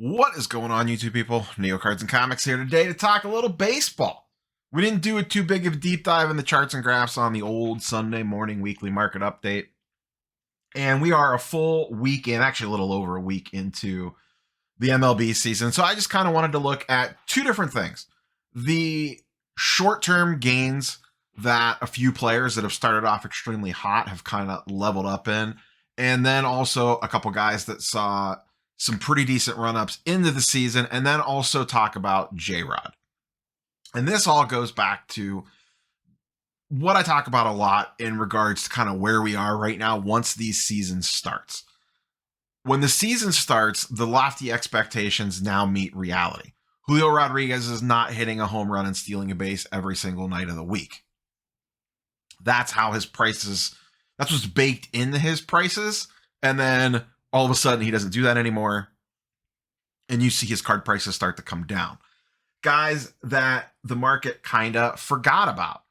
What is going on, YouTube people? Neo Cards and Comics here today to talk a little baseball. We didn't do a too big of a deep dive in the charts and graphs on the old Sunday morning weekly market update. And we are a full week in, actually a little over a week into the MLB season. So I just kind of wanted to look at two different things. The short-term gains that a few players that have started off extremely hot have kind of leveled up in. And then also a couple guys that saw some pretty decent run-ups into the season, and then also talk about J-Rod. And this all goes back to what I talk about a lot in regards to kind of where we are right now once these seasons starts. When the season starts, the lofty expectations now meet reality. Julio Rodriguez is not hitting a home run and stealing a base every single night of the week. That's how his prices, that's what's baked into his prices. And then all of a sudden he doesn't do that anymore. And you see his card prices start to come down. Guys that the market kind of forgot about.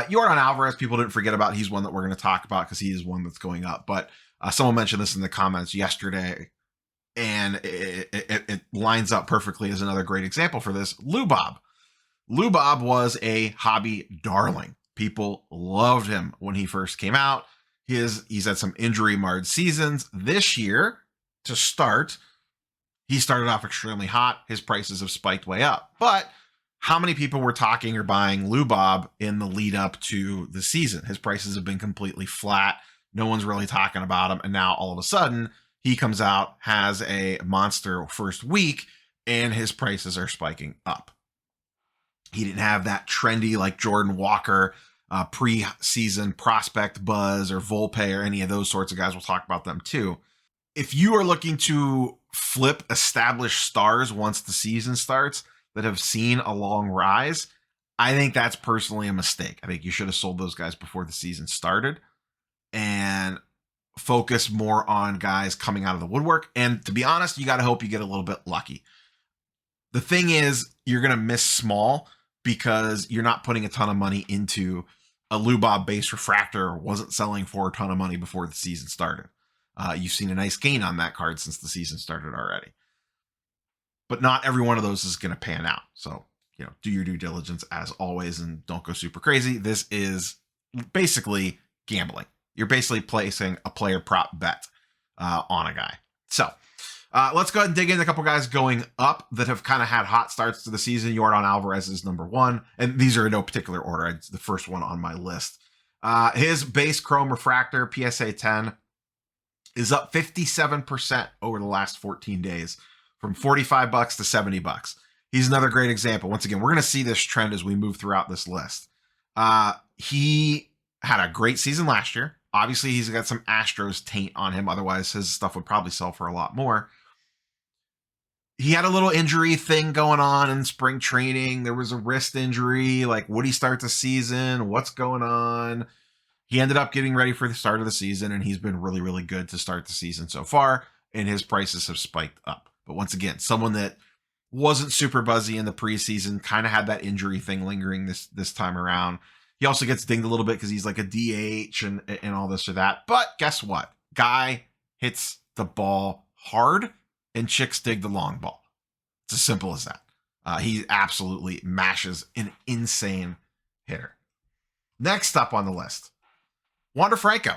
Jordan Alvarez, people didn't forget about. He's one that we're going to talk about because he is one that's going up. But someone mentioned this in the comments yesterday, and it lines up perfectly as another great example for this. Lou Bob. Lou Bob was a hobby darling. People loved him when he first came out. He's had some injury-marred seasons. This year, to start, he started off extremely hot. His prices have spiked way up. But how many people were talking or buying Lou Bob in the lead up to the season? His prices have been completely flat. No one's really talking about him. And now all of a sudden, he comes out, has a monster first week, and his prices are spiking up. He didn't have that trendy like Jordan Walker preseason prospect buzz or Volpe or any of those sorts of guys. We'll talk about them too. If you are looking to flip established stars once the season starts that have seen a long rise, I think that's personally a mistake. I think you should have sold those guys before the season started and focus more on guys coming out of the woodwork. And to be honest, you got to hope you get a little bit lucky. The thing is, you're going to miss small because you're not putting a ton of money into a Lou Bob base refractor, wasn't selling for a ton of money before the season started. You've seen a nice gain on that card since the season started already. But not every one of those is going to pan out. So, do your due diligence as always and don't go super crazy. This is basically gambling. You're basically placing a player prop bet on a guy. So, let's go ahead and dig into a couple guys going up that have kind of had hot starts to the season. Jordan Alvarez is number one. And these are in no particular order. It's the first one on my list. His base chrome refractor, PSA 10, is up 57% over the last 14 days, from $45 to $70. He's another great example. Once again, we're going to see this trend as we move throughout this list. He had a great season last year. Obviously, he's got some Astros taint on him. Otherwise, his stuff would probably sell for a lot more. He had a little injury thing going on in spring training. There was a wrist injury. Like, would he start the season? What's going on? He ended up getting ready for the start of the season, and he's been really, really good to start the season so far, and his prices have spiked up. But once again, someone that wasn't super buzzy in the preseason, kind of had that injury thing lingering this time around. He also gets dinged a little bit because he's like a DH and all this or that. But guess what? Guy hits the ball hard, and chicks dig the long ball. It's as simple as that. He absolutely mashes an insane hitter. Next up on the list, Wander Franco.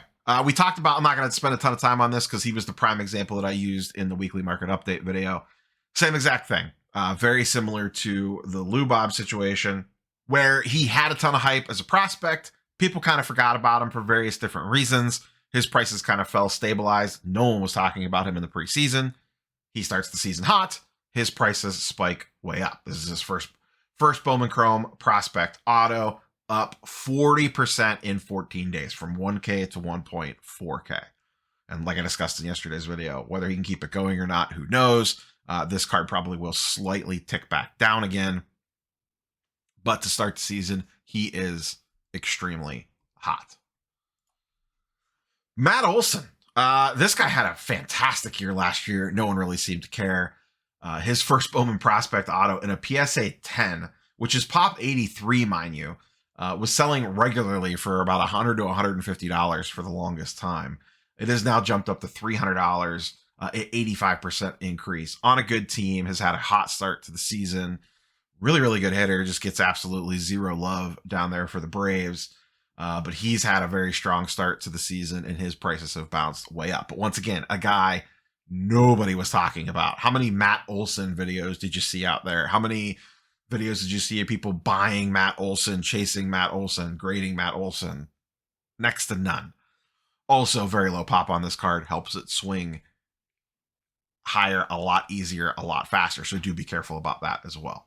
We talked about, I'm not going to spend a ton of time on this because he was the prime example that I used in the weekly market update video. Same exact thing. Very similar to the Lou Bob situation, where he had a ton of hype as a prospect. People kind of forgot about him for various different reasons. His prices kind of fell, stabilized. No one was talking about him in the preseason. He starts the season hot. His prices spike way up. This is his first Bowman Chrome prospect auto, up 40% in 14 days, from 1K to 1.4K. And like I discussed in yesterday's video, whether he can keep it going or not, who knows? This card probably will slightly tick back down again. But to start the season, he is extremely hot. Matt Olson. This guy had a fantastic year last year. No one really seemed to care. His first Bowman prospect auto in a PSA 10, which is pop 83, mind you, was selling regularly for about $100 to $150 for the longest time. It has now jumped up to $300 85% increase on a good team, has had a hot start to the season. Really, really good hitter, just gets absolutely zero love down there for the Braves. But he's had a very strong start to the season, and his prices have bounced way up. But once again, a guy nobody was talking about. How many Matt Olson videos did you see out there? How many videos did you see of people buying Matt Olson, chasing Matt Olson, grading Matt Olson? Next to none. Also, very low pop on this card, helps it swing higher a lot easier, a lot faster. So do be careful about that as well.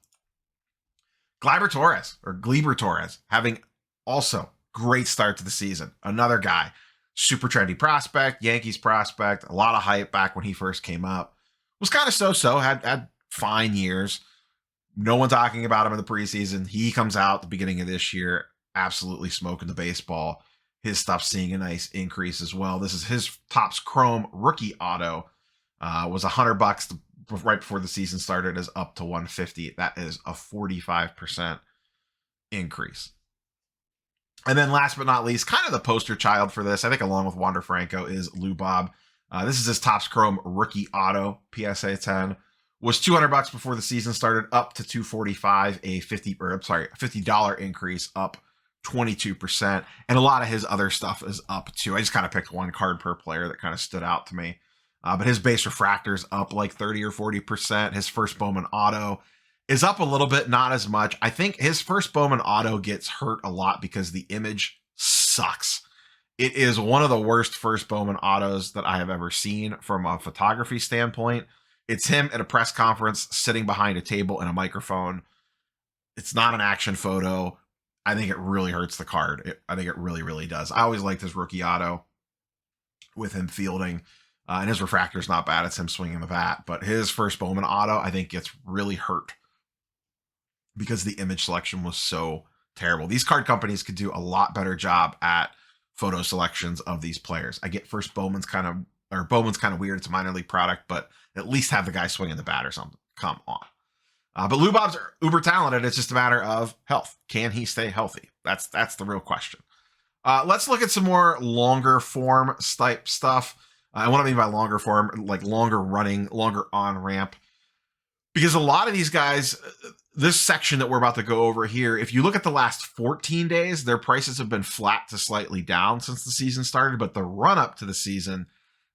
Gleyber Torres, having also great start to the season. Another guy, super trendy prospect, Yankees prospect, a lot of hype back when he first came up. Was kind of so-so, had fine years. No one talking about him in the preseason. He comes out at the beginning of this year, absolutely smoking the baseball. His stuff's seeing a nice increase as well. This is his Topps Chrome rookie auto. Was $100 right before the season started, is up to $150. That is a 45% increase. And then last but not least, kind of the poster child for this, I think along with Wander Franco, is Lou Bob. This is his Topps Chrome rookie auto, PSA 10. Was $200 before the season started, up to $245, a $50 increase, up 22%. And a lot of his other stuff is up too. I just kind of picked one card per player that kind of stood out to me. But his base refractor's up like 30 or 40%. His first Bowman auto is up a little bit, not as much. I think his first Bowman auto gets hurt a lot because the image sucks. It is one of the worst first Bowman autos that I have ever seen from a photography standpoint. It's him at a press conference sitting behind a table and a microphone. It's not an action photo. I think it really hurts the card. I think it really, really does. I always liked his rookie auto with him fielding. And his refractor is not bad. It's him swinging the bat. But his first Bowman auto, I think, gets really hurt because the image selection was so terrible. These card companies could do a lot better job at photo selections of these players. I get first Bowman's kind of weird. It's a minor league product, but at least have the guy swinging the bat or something. Come on. But Lou Bob's uber talented. It's just a matter of health. Can he stay healthy? That's the real question. Let's look at some more longer form type stuff. And what I mean by longer form, like longer running, longer on ramp. Because a lot of these guys, this section that we're about to go over here, if you look at the last 14 days, their prices have been flat to slightly down since the season started. But the run up to the season,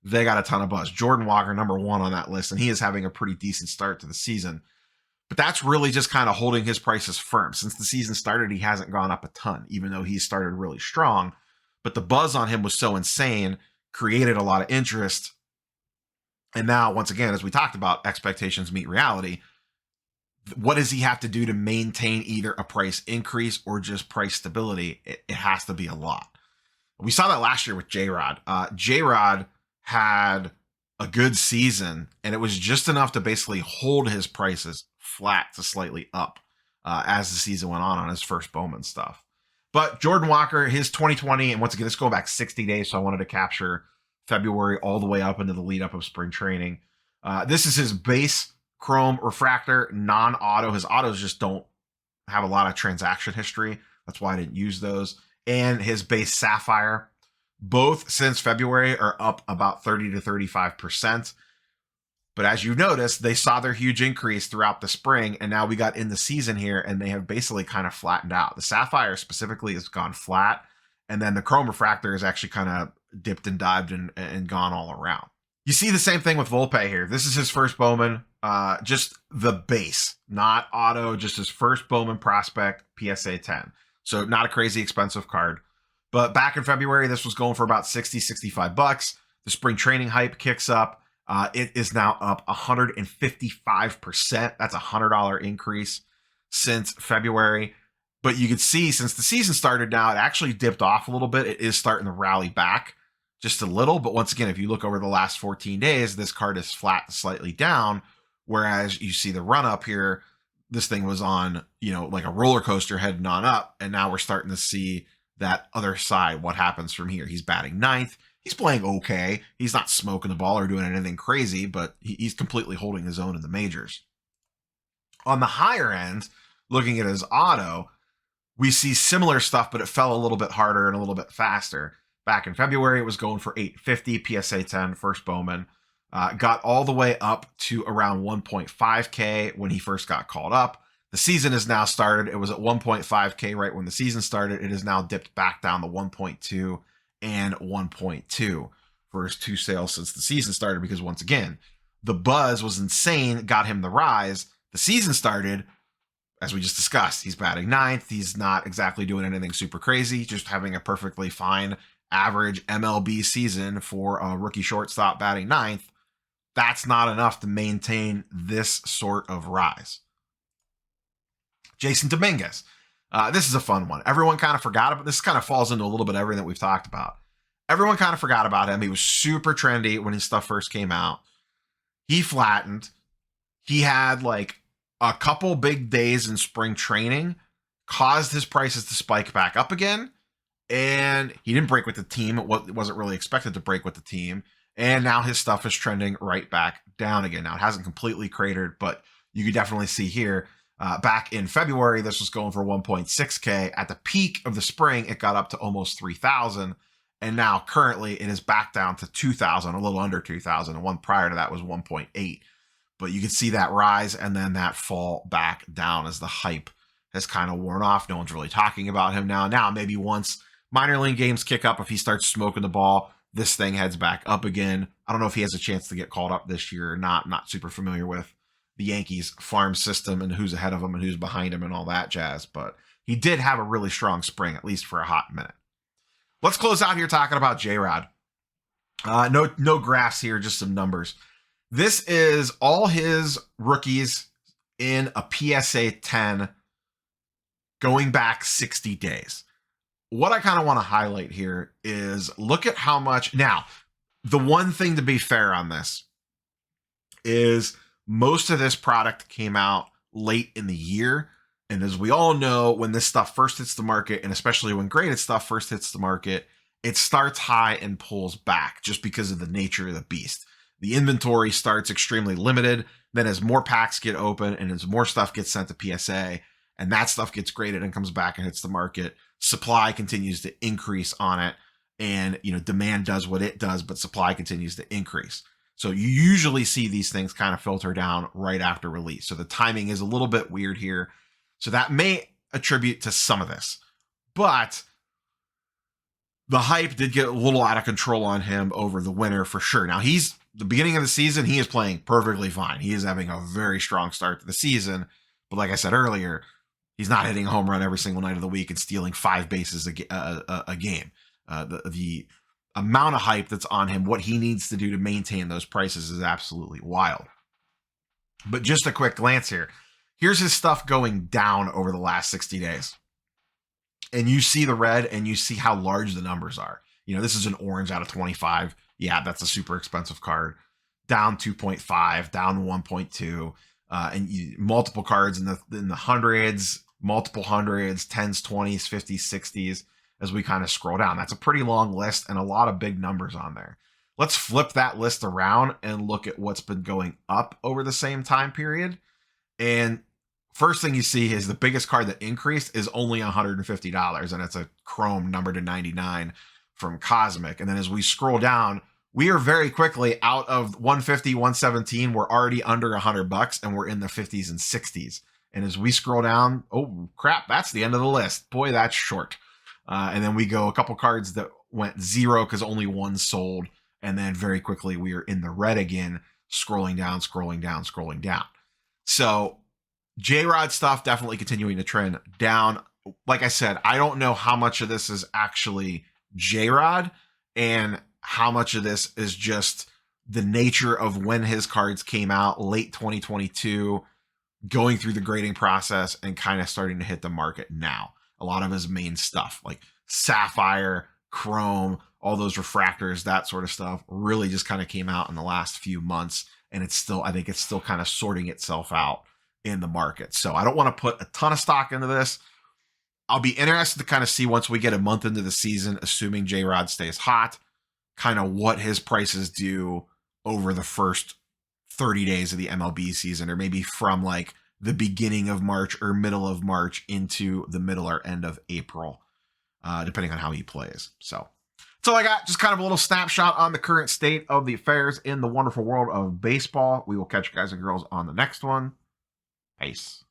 they got a ton of buzz. Jordan Walker, number one on that list, and he is having a pretty decent start to the season. But that's really just kind of holding his prices firm. Since the season started, he hasn't gone up a ton, even though he started really strong. But the buzz on him was so insane, created a lot of interest. And now, once again, as we talked about, expectations meet reality. What does he have to do to maintain either a price increase or just price stability? It has to be a lot. We saw that last year with J-Rod. J-Rod had a good season, and it was just enough to basically hold his prices flat to slightly up as the season went on his first Bowman stuff. But Jordan Walker, his 2020, and once again, this going back 60 days, so I wanted to capture February all the way up into the lead up of spring training. This is his base Chrome refractor, non-auto. His autos just don't have a lot of transaction history. That's why I didn't use those. And his base Sapphire, both since February are up about 30 to 35%. But as you've noticed, they saw their huge increase throughout the spring, and now we got in the season here, and they have basically kind of flattened out. The Sapphire specifically has gone flat, and then the Chrome Refractor has actually kind of dipped and dived and gone all around. You see the same thing with Volpe here. This is his first Bowman, just the base, not auto, just his first Bowman prospect, PSA 10. So not a crazy expensive card. But back in February, this was going for about $65. The spring training hype kicks up. It is now up 155%. That's a $100 increase since February. But you can see since the season started now, it actually dipped off a little bit. It is starting to rally back just a little. But once again, if you look over the last 14 days, this card is flat to slightly down. Whereas you see the run up here, this thing was on, like a roller coaster heading on up. And now we're starting to see that other side, what happens from here. He's batting ninth. He's playing okay. He's not smoking the ball or doing anything crazy, but he's completely holding his own in the majors. On the higher end, looking at his auto, we see similar stuff, but it fell a little bit harder and a little bit faster. Back in February, it was going for $850 PSA 10, first Bowman. got all the way up to around 1.5K when he first got called up. The season has now started. It was at 1.5K right when the season started. It has now dipped back down to 1.2 and 1.2 for his 2 sales since the season started, because once again, the buzz was insane, got him the rise. The season started, as we just discussed, he's batting 9th. He's not exactly doing anything super crazy, just having a perfectly fine average MLB season for a rookie shortstop batting 9th. That's not enough to maintain this sort of rise. Jason Dominguez. This is a fun one. Everyone kind of forgot about this. Kind of falls into a little bit of everything that we've talked about. Everyone kind of forgot about him. He was super trendy when his stuff first came out. He flattened. He had like a couple big days in spring training, caused his prices to spike back up again. And he didn't break with the team. It wasn't really expected to break with the team. And now his stuff is trending right back down again. Now, it hasn't completely cratered, but you could definitely see here, back in February, this was going for 1.6K. At the peak of the spring, it got up to almost 3,000. And now currently it is back down to 2,000, a little under 2,000. And one prior to that was 1.8. But you can see that rise and then that fall back down as the hype has kind of worn off. No one's really talking about him now. Now, maybe once minor league games kick up, if he starts smoking the ball, this thing heads back up again. I don't know if he has a chance to get called up this year or not. I'm not super familiar with the Yankees farm system and who's ahead of him and who's behind him and all that jazz. But he did have a really strong spring, at least for a hot minute. Let's close out here talking about J-Rod. No graphs here, just some numbers. This is all his rookies in a PSA 10 going back 60 days. What I kind of want to highlight here is look at how much. Now, the one thing to be fair on this is most of this product came out late in the year. And as we all know, when this stuff first hits the market, and especially when graded stuff first hits the market, it starts high and pulls back just because of the nature of the beast. The inventory starts extremely limited. Then as more packs get open and as more stuff gets sent to PSA and that stuff gets graded and comes back and hits the market, supply continues to increase on it. And, demand does what it does, but supply continues to increase. So you usually see these things kind of filter down right after release. So the timing is a little bit weird here. So that may attribute to some of this. But the hype did get a little out of control on him over the winter for sure. Now, the beginning of the season, he is playing perfectly fine. He is having a very strong start to the season. But like I said earlier, he's not hitting a home run every single night of the week and stealing 5 bases a game. The amount of hype that's on him, what he needs to do to maintain those prices is absolutely wild. But just a quick glance here. Here's his stuff going down over the last 60 days. And you see the red and you see how large the numbers are. This is an orange out of 25. Yeah, that's a super expensive card. Down 2.5, down 1.2, and multiple cards in the hundreds, multiple hundreds, 10s, 20s, 50s, 60s, as we kind of scroll down. That's a pretty long list and a lot of big numbers on there. Let's flip that list around and look at what's been going up over the same time period. And first thing you see is the biggest card that increased is only $150, and it's a chrome number to 99 from Cosmic. And then as we scroll down, we are very quickly out of 150, 117. We're already under $100 and we're in the 50s and 60s. And as we scroll down, oh crap, that's the end of the list. Boy, that's short. And then we go a couple cards that went 0 because only one sold. And then very quickly we are in the red again, scrolling down, scrolling down, scrolling down. So J-Rod stuff definitely continuing to trend down. Like I said, I don't know how much of this is actually J-Rod and how much of this is just the nature of when his cards came out late 2022, going through the grading process and kind of starting to hit the market now. A lot of his main stuff like Sapphire, Chrome, all those refractors, that sort of stuff really just kind of came out in the last few months. And I think it's still kind of sorting itself out in the market. So I don't want to put a ton of stock into this. I'll be interested to kind of see once we get a month into the season, assuming J-Rod stays hot, kind of what his prices do over the first 30 days of the MLB season, or maybe from like the beginning of March or middle of March into the middle or end of April, depending on how he plays. So That's all I got. Just kind of a little snapshot on the current state of the affairs in the wonderful world of baseball. We will catch you guys and girls on the next one. Peace.